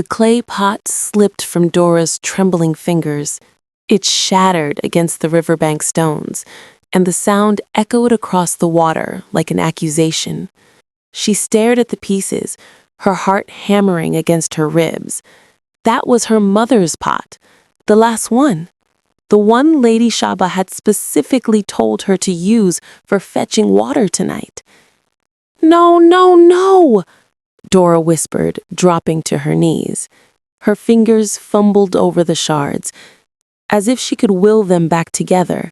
The clay pot slipped from Dora's trembling fingers. It shattered against the riverbank stones, and the sound echoed across the water like an accusation. She stared at the pieces, her heart hammering against her ribs. That was her mother's pot, the last one. The one Lady Shaba had specifically told her to use for fetching water tonight. "No, no, no!" Dora whispered, dropping to her knees. Her fingers fumbled over the shards, as if she could will them back together.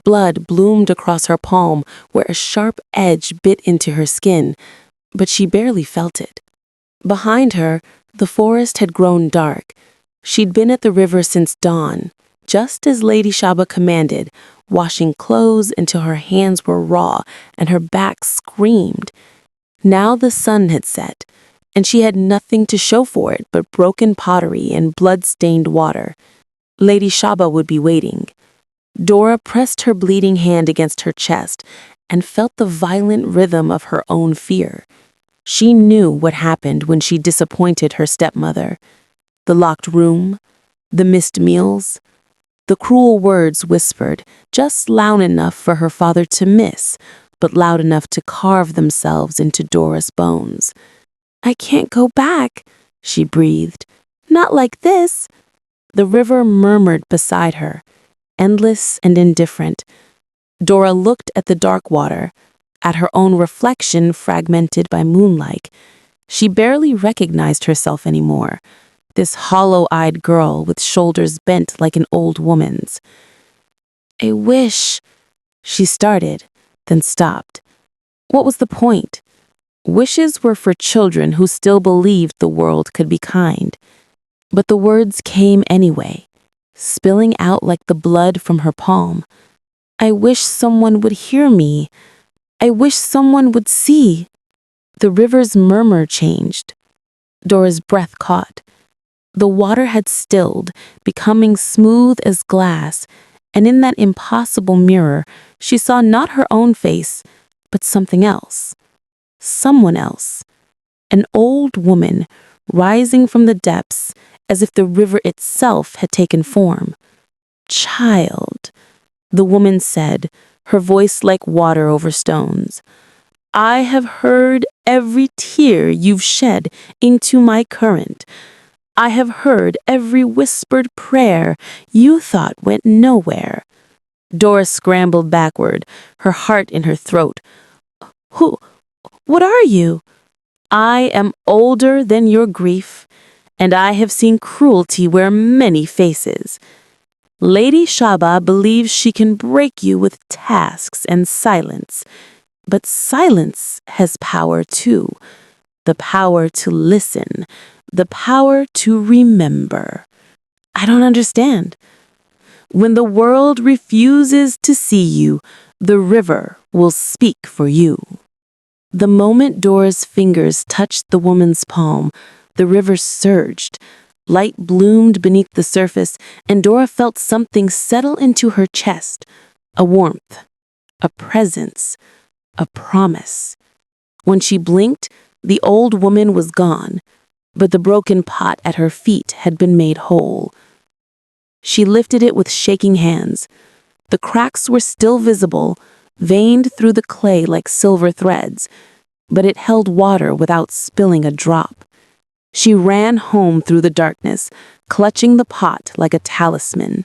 Blood bloomed across her palm where a sharp edge bit into her skin, but she barely felt it. Behind her, the forest had grown dark. She'd been at the river since dawn, just as Lady Shaba commanded, washing clothes until her hands were raw and her back screamed. Now the sun had set, and she had nothing to show for it but broken pottery and blood-stained water. Lady Shaba would be waiting. Dora pressed her bleeding hand against her chest and felt the violent rhythm of her own fear. She knew what happened when she disappointed her stepmother. The locked room, the missed meals, the cruel words whispered, just loud enough for her father to miss, but loud enough to carve themselves into Dora's bones. "I can't go back," she breathed. "Not like this." The river murmured beside her, endless and indifferent. Dora looked at the dark water, at her own reflection fragmented by moonlight. She barely recognized herself anymore, this hollow-eyed girl with shoulders bent like an old woman's. "I wish," she started, then stopped. What was the point? Wishes were for children who still believed the world could be kind. But the words came anyway, spilling out like the blood from her palm. "I wish someone would hear me. I wish someone would see." The river's murmur changed. Dora's breath caught. The water had stilled, becoming smooth as glass, and in that impossible mirror, she saw not her own face, but something else. Someone else. An old woman, rising from the depths, as if the river itself had taken form. "Child," the woman said, her voice like water over stones. "I have heard every tear you've shed into my current. I have heard every whispered prayer you thought went nowhere." Dora scrambled backward, her heart in her throat. What are you?" "I am older than your grief, and I have seen cruelty wear many faces. Lady Shaba believes she can break you with tasks and silence, but silence has power too. The power to listen, the power to remember." "I don't understand." "When the world refuses to see you, the river will speak for you." The moment Dora's fingers touched the woman's palm, the river surged. Light bloomed beneath the surface, and Dora felt something settle into her chest. A warmth, a presence, a promise. When she blinked, the old woman was gone, but the broken pot at her feet had been made whole. She lifted it with shaking hands. The cracks were still visible, veined through the clay like silver threads, but it held water without spilling a drop. She ran home through the darkness, clutching the pot like a talisman.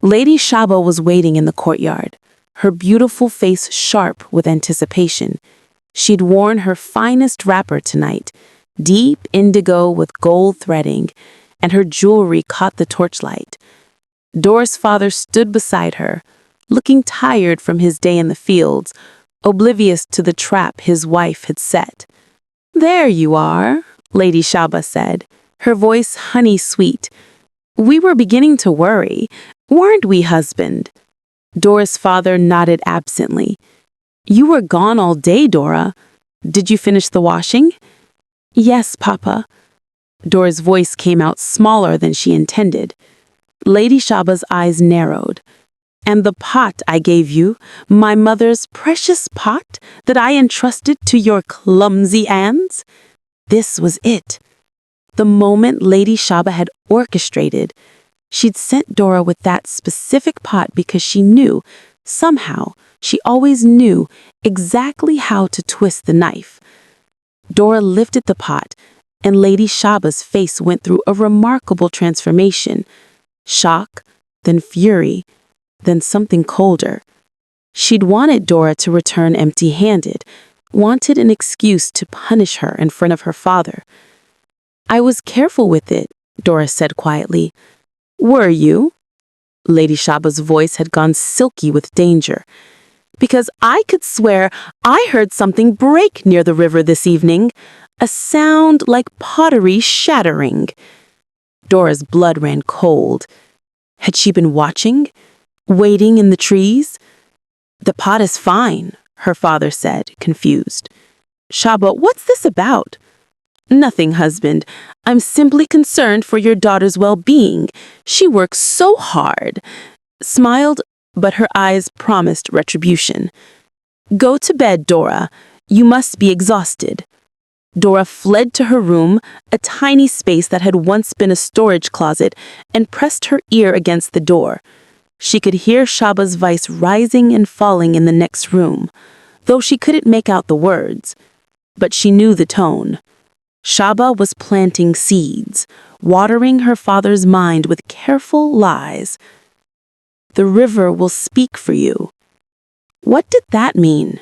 Lady Shaba was waiting in the courtyard, her beautiful face sharp with anticipation. She'd worn her finest wrapper tonight, deep indigo with gold threading, and her jewelry caught the torchlight. Dora's father stood beside her, looking tired from his day in the fields, oblivious to the trap his wife had set. "There you are," Lady Shaba said, her voice honey-sweet. "We were beginning to worry, weren't we, husband?" Dora's father nodded absently. "You were gone all day, Dora. Did you finish the washing?" "Yes, Papa." Dora's voice came out smaller than she intended. Lady Shaba's eyes narrowed. "And the pot I gave you, my mother's precious pot that I entrusted to your clumsy hands?" This was it. the moment Lady Shaba had orchestrated. She'd sent Dora with that specific pot because she knew, somehow, she always knew exactly how to twist the knife. Dora lifted the pot, and Lady Shaba's face went through a remarkable transformation. Shock, then fury, then something colder. She'd wanted Dora to return empty-handed, wanted an excuse to punish her in front of her father. "I was careful with it," Dora said quietly. "Were you?" Lady Shaba's voice had gone silky with danger. "Because I could swear I heard something break near the river this evening, a sound like pottery shattering." Dora's blood ran cold. Had she been watching? Waiting in the trees? "The pot is fine," her father said, confused. "Shaba, what's this about?" "Nothing, husband. I'm simply concerned for your daughter's well-being. She works so hard." Smiled, but her eyes promised retribution. "Go to bed, Dora. You must be exhausted." Dora fled to her room, a tiny space that had once been a storage closet, and pressed her ear against the door. She could hear Shaba's voice rising and falling in the next room, though she couldn't make out the words. But she knew the tone. Shaba was planting seeds, watering her father's mind with careful lies. "The river will speak for you." What did that mean?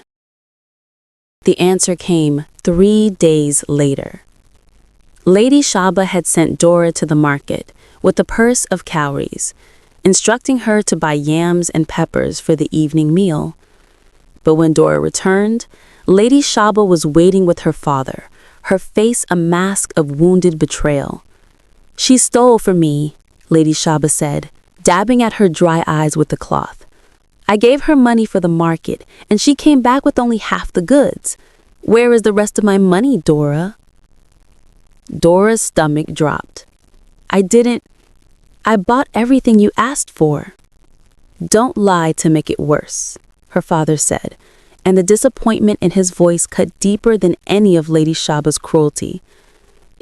The answer came 3 days later. Lady Shaba had sent Dora to the market with a purse of cowries, instructing her to buy yams and peppers for the evening meal. But when Dora returned, Lady Shaba was waiting with her father, her face a mask of wounded betrayal. "She stole from me," Lady Shaba said, dabbing at her dry eyes with the cloth. "I gave her money for the market, and she came back with only half the goods. Where is the rest of my money, Dora?" Dora's stomach dropped. I bought everything you asked for." "Don't lie to make it worse," her father said, and the disappointment in his voice cut deeper than any of Lady Shaba's cruelty.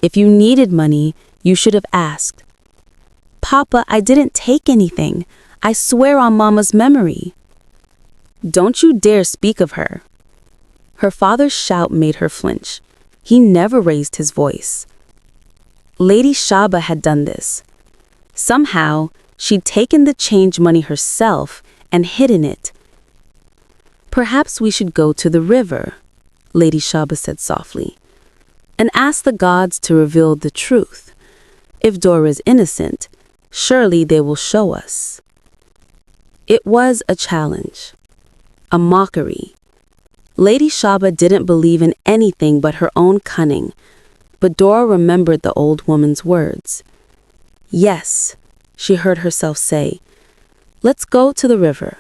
"If you needed money, you should have asked." "Papa, I didn't take anything. I swear on Mama's memory." "Don't you dare speak of her." Her father's shout made her flinch. He never raised his voice. Lady Shaba had done this. Somehow, she'd taken the change money herself and hidden it. "Perhaps we should go to the river," Lady Shaba said softly, "and ask the gods to reveal the truth. If Dora is innocent, surely they will show us." It was a challenge, a mockery. Lady Shaba didn't believe in anything but her own cunning, but Dora remembered the old woman's words. "Yes," she heard herself say, "let's go to the river."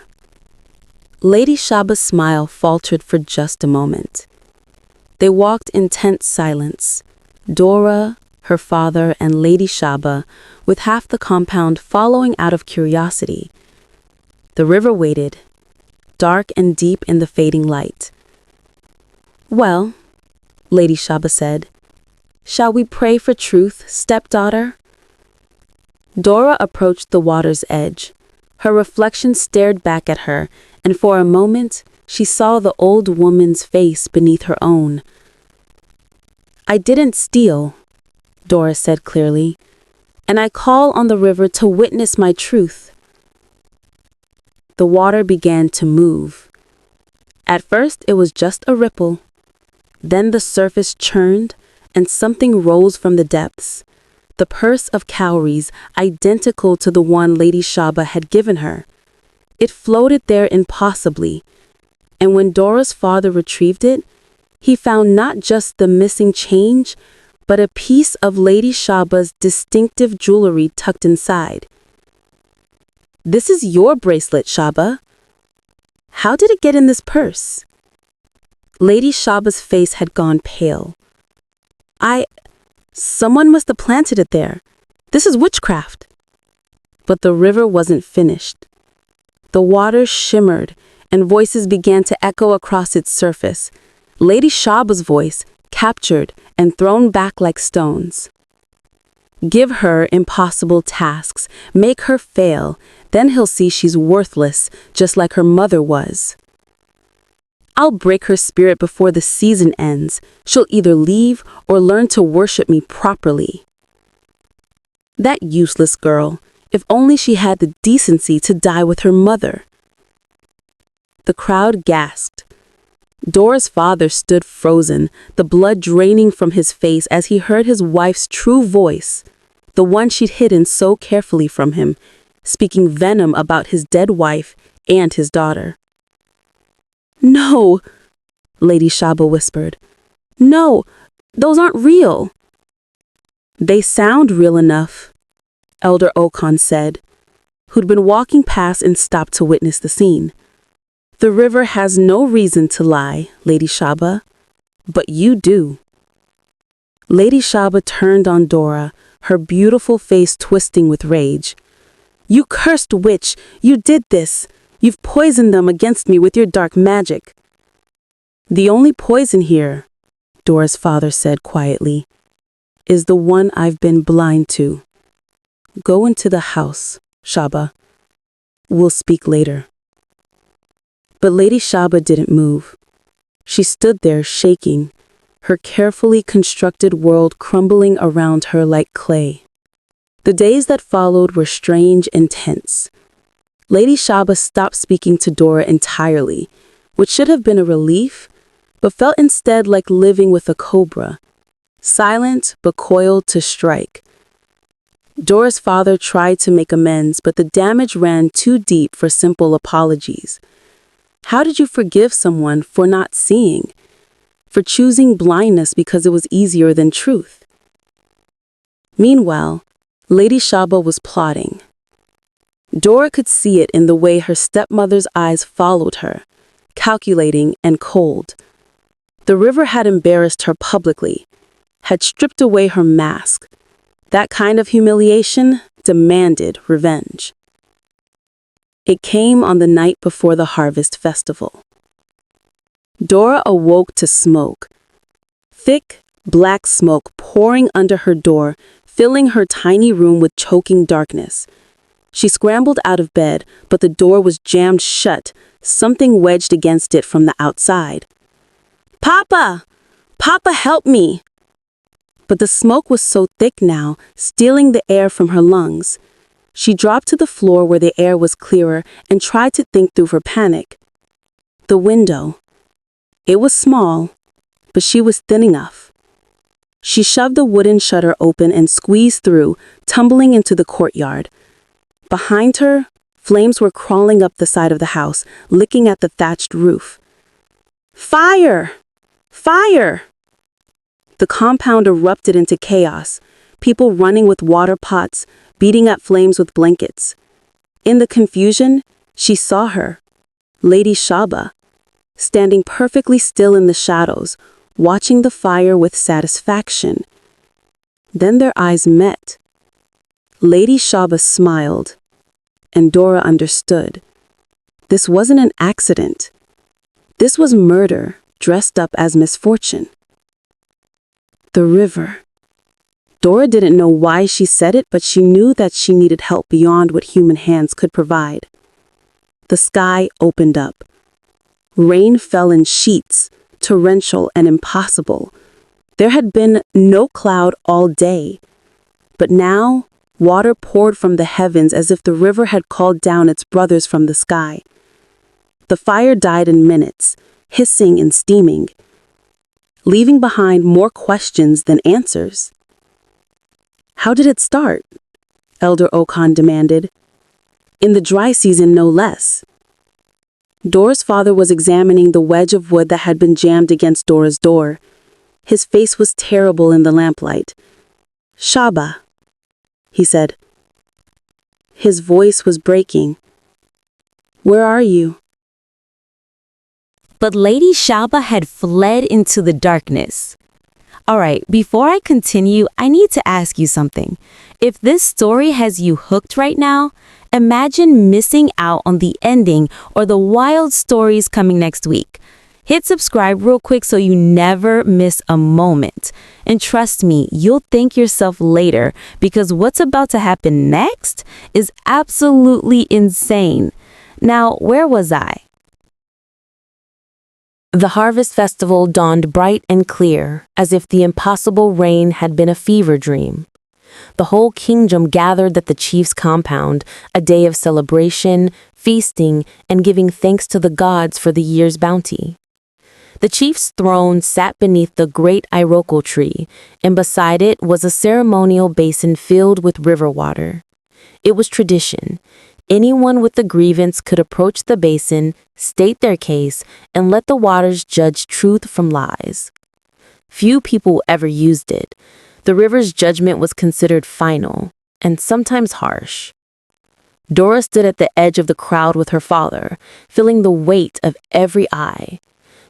Lady Shaba's smile faltered for just a moment. They walked in tense silence, Dora, her father, and Lady Shaba, with half the compound following out of curiosity. The river waited, dark and deep in the fading light. "Well," Lady Shaba said, "shall we pray for truth, stepdaughter?" Dora approached the water's edge. Her reflection stared back at her, and for a moment she saw the old woman's face beneath her own. "I didn't steal," Dora said clearly, "and I call on the river to witness my truth." The water began to move. At first it was just a ripple. Then the surface churned, and something rose from the depths. The purse of cowries identical to the one Lady Shaba had given her. It floated there impossibly, and when Dora's father retrieved it, he found not just the missing change, but a piece of Lady Shaba's distinctive jewelry tucked inside. "This is your bracelet, Shaba. How did it get in this purse?" Lady Shaba's face had gone pale. Someone must have planted it there. This is witchcraft." But the river wasn't finished. The water shimmered, and voices began to echo across its surface. Lady Shaba's voice, captured and thrown back like stones. Give her impossible tasks, make her fail, then he'll see she's worthless, just like her mother was. I'll break her spirit before the season ends. She'll either leave or learn to worship me properly. That useless girl, if only she had the decency to die with her mother. The crowd gasped. Dora's father stood frozen, the blood draining from his face as he heard his wife's true voice, the one she'd hidden so carefully from him, speaking venom about his dead wife and his daughter. "No," Lady Shaba whispered. "No, those aren't real." "They sound real enough," Elder Okan said, who'd been walking past and stopped to witness the scene. "The river has no reason to lie, Lady Shaba, but you do." Lady Shaba turned on Dora, her beautiful face twisting with rage. "You cursed witch! You did this! You've poisoned them against me with your dark magic." "The only poison here," Dora's father said quietly, "is the one I've been blind to. Go into the house, Shaba. We'll speak later." But Lady Shaba didn't move. She stood there shaking, her carefully constructed world crumbling around her like clay. The days that followed were strange and tense. Lady Shaba stopped speaking to Dora entirely, which should have been a relief, but felt instead like living with a cobra, silent but coiled to strike. Dora's father tried to make amends, but the damage ran too deep for simple apologies. How did you forgive someone for not seeing, for choosing blindness because it was easier than truth? Meanwhile, Lady Shaba was plotting. Dora could see it in the way her stepmother's eyes followed her, calculating and cold. The river had embarrassed her publicly, had stripped away her mask. That kind of humiliation demanded revenge. It came on the night before the harvest festival. Dora awoke to smoke. Thick, black smoke pouring under her door, filling her tiny room with choking darkness. She scrambled out of bed, but the door was jammed shut, something wedged against it from the outside. "Papa! Papa, help me!" But the smoke was so thick now, stealing the air from her lungs. She dropped to the floor where the air was clearer and tried to think through her panic. The window. It was small, but she was thin enough. She shoved the wooden shutter open and squeezed through, tumbling into the courtyard. Behind her, flames were crawling up the side of the house, licking at the thatched roof. "Fire! Fire!" The compound erupted into chaos, people running with water pots, beating at flames with blankets. In the confusion, she saw her, Lady Shaba, standing perfectly still in the shadows, watching the fire with satisfaction. Then their eyes met. Lady Shaba smiled, and Dora understood. This wasn't an accident. This was murder dressed up as misfortune. The river. Dora didn't know why she said it, but she knew that she needed help beyond what human hands could provide. The sky opened up. Rain fell in sheets, torrential and impossible. There had been no cloud all day, but now water poured from the heavens as if the river had called down its brothers from the sky. The fire died in minutes, hissing and steaming, leaving behind more questions than answers. How did it start? Elder Okan demanded. In the dry season, no less. Dora's father was examining the wedge of wood that had been jammed against Dora's door. His face was terrible in the lamplight. "Shaba," he said. His voice was breaking. "Where are you?" But Lady Shaba had fled into the darkness. All right, before I continue, I need to ask you something. If this story has you hooked right now, imagine missing out on the ending or the wild stories coming next week. Hit subscribe real quick so you never miss a moment. And trust me, you'll thank yourself later because what's about to happen next is absolutely insane. Now, where was I? The harvest festival dawned bright and clear, as if the impossible rain had been a fever dream. The whole kingdom gathered at the chief's compound, a day of celebration, feasting, and giving thanks to the gods for the year's bounty. The chief's throne sat beneath the great iroko tree, and beside it was a ceremonial basin filled with river water. It was tradition. Anyone with a grievance could approach the basin, state their case, and let the waters judge truth from lies. Few people ever used it. The river's judgment was considered final, and sometimes harsh. Dora stood at the edge of the crowd with her father, feeling the weight of every eye.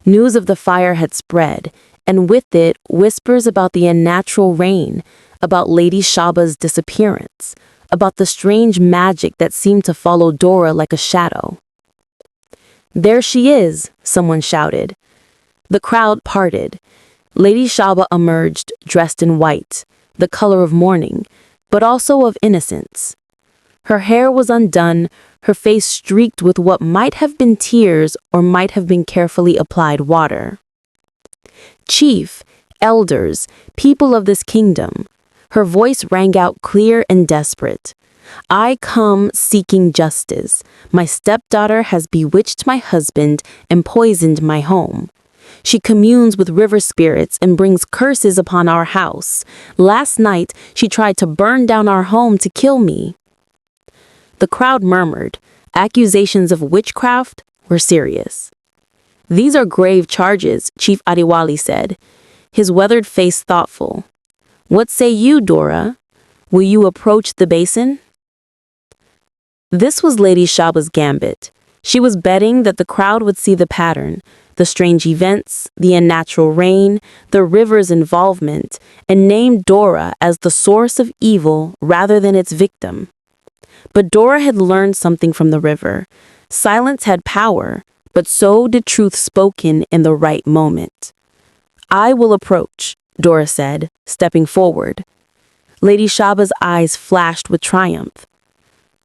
News of the fire had spread, and with it, whispers about the unnatural rain, about Lady Shaba's disappearance, about the strange magic that seemed to follow Dora like a shadow. "There she is," someone shouted. The crowd parted. Lady Shaba emerged, dressed in white, the color of mourning, but also of innocence. Her hair was undone, her face streaked with what might have been tears or might have been carefully applied water. "Chief, elders, people of this kingdom," her voice rang out clear and desperate. "I come seeking justice. My stepdaughter has bewitched my husband and poisoned my home. She communes with river spirits and brings curses upon our house. Last night, she tried to burn down our home to kill me." The crowd murmured. Accusations of witchcraft were serious. "These are grave charges," Chief Adiwali said, his weathered face thoughtful. "What say you, Dora? Will you approach the basin?" This was Lady Shaba's gambit. She was betting that the crowd would see the pattern, the strange events, the unnatural rain, the river's involvement, and name Dora as the source of evil rather than its victim. But Dora had learned something from the river. Silence had power, but so did truth spoken in the right moment. "I will approach," Dora said, stepping forward. Lady Shaba's eyes flashed with triumph.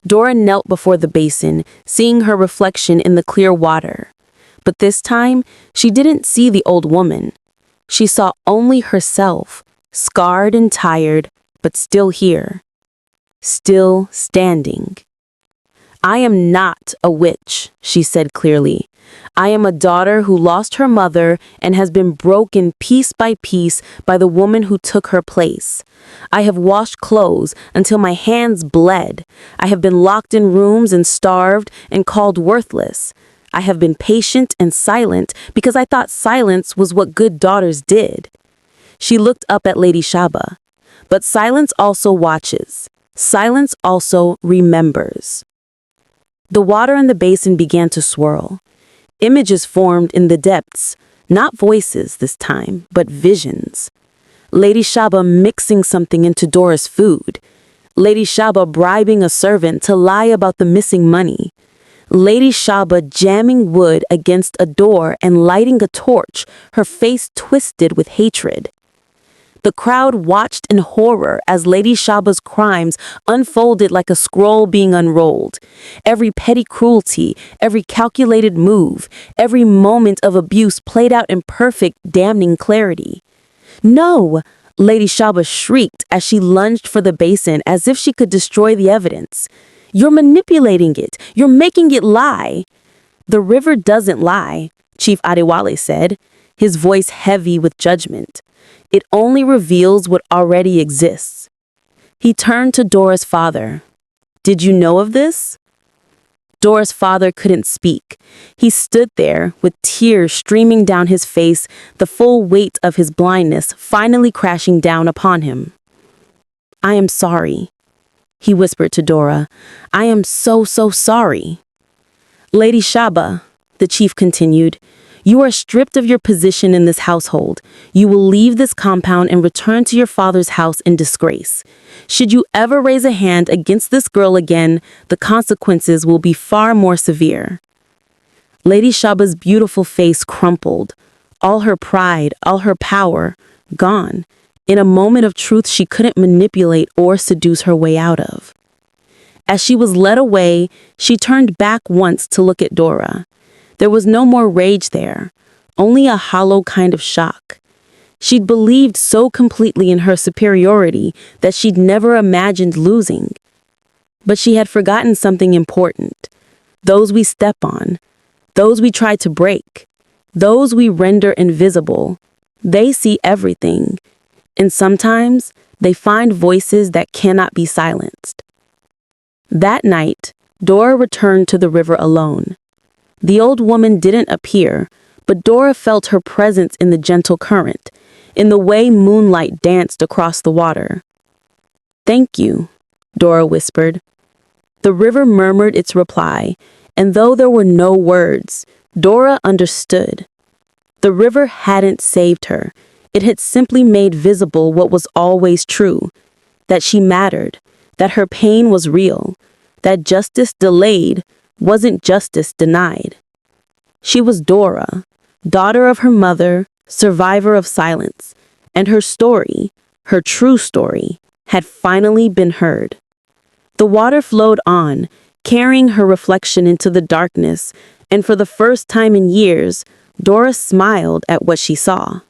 Dora knelt before the basin, seeing her reflection in the clear water. But this time, she didn't see the old woman. She saw only herself, scarred and tired, but still here. Still standing. "I am not a witch," she said clearly. "I am a daughter who lost her mother and has been broken piece by piece by the woman who took her place. I have washed clothes until my hands bled. I have been locked in rooms and starved and called worthless. I have been patient and silent because I thought silence was what good daughters did." She looked up at Lady Shaba. But silence also watches. Silence also remembers. The water in the basin began to swirl. Images formed in the depths, not voices this time, but visions. Lady Shaba mixing something into Dora's food. Lady Shaba bribing a servant to lie about the missing money. Lady Shaba jamming wood against a door and lighting a torch, her face twisted with hatred. The crowd watched in horror as Lady Shaba's crimes unfolded like a scroll being unrolled. Every petty cruelty, every calculated move, every moment of abuse played out in perfect, damning clarity. "No!" Lady Shaba shrieked as she lunged for the basin as if she could destroy the evidence. "You're manipulating it. You're making it lie." "The river doesn't lie," Chief Adewale said, his voice heavy with judgment. "It only reveals what already exists." He turned to Dora's father. "Did you know of this?" Dora's father couldn't speak. He stood there with tears streaming down his face, the full weight of his blindness finally crashing down upon him. "I am sorry," he whispered to Dora. "I am so sorry." "Lady Shaba," the chief continued, "you are stripped of your position in this household. You will leave this compound and return to your father's house in disgrace. Should you ever raise a hand against this girl again, the consequences will be far more severe." Lady Shaba's beautiful face crumpled, all her pride, all her power, gone, in a moment of truth she couldn't manipulate or seduce her way out of. As she was led away, she turned back once to look at Dora. There was no more rage there, only a hollow kind of shock. She'd believed so completely in her superiority that she'd never imagined losing. But she had forgotten something important. Those we step on, those we try to break, those we render invisible, they see everything, and sometimes they find voices that cannot be silenced. That night, Dora returned to the river alone. The old woman didn't appear, but Dora felt her presence in the gentle current, in the way moonlight danced across the water. "Thank you," Dora whispered. The river murmured its reply, and though there were no words, Dora understood. The river hadn't saved her. It had simply made visible what was always true, that she mattered, that her pain was real, that justice delayed wasn't justice denied. She was Dora, daughter of her mother, survivor of silence, and her story, her true story, had finally been heard. The water flowed on, carrying her reflection into the darkness, and for the first time in years, Dora smiled at what she saw.